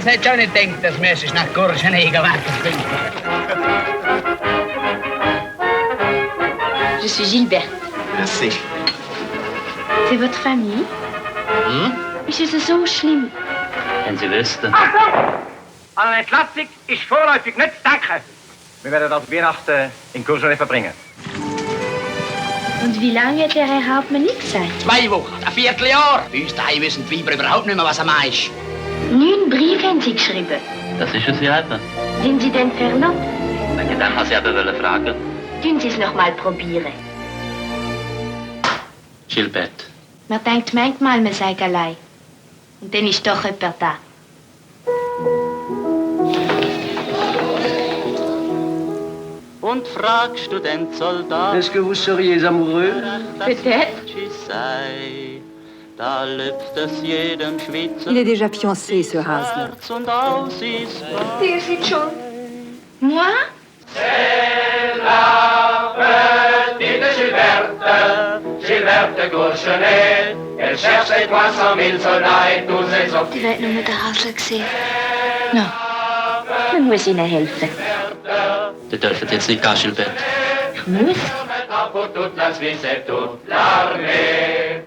Das hätte schon nicht gedacht, das müsstest nach Gurschenegen weiterfinden. Je suis Gilberte. Merci. C'est votre famille? Ist es so schlimm? Wenn Sie wüssten. Achtung! An eine Entlassung ist vorläufig nicht zu danken. Wir werden also Weihnachten in Courgenay verbringen. Und wie lange hat der Herr Hauptmann nicht gesagt? 2 Wochen, ein Vierteljahr. Bei uns daheim wissen die Weiber überhaupt nicht mehr, was er meint. 9 Briefe haben Sie geschrieben. Das ist es ja eben. Sind Sie denn verlobt? Wegen dem habe ich eben fragen. Tun Sie es noch mal probieren. Gilberte. Man denkt manchmal, man sei allein. Und dann ist doch jemand da. Und fragst du den Soldat, Est-ce que vous seriez amoureux? Peut-être. Da lüpft es jedem Schweizer Il est déjà fiancé, ce Hasler. Herz und aus ist wahr. Sie sind schon. Moi? Gilberte Courgenay, elle cherche ses 300 000 soldats et tous ses Die officiers. wird nur den Hasler sehen. No. Man muss ihnen helfen. Die dürfen jetzt nicht gehen, Gilberte. Ich muss. Pour toute la Suisse et toute l'armée.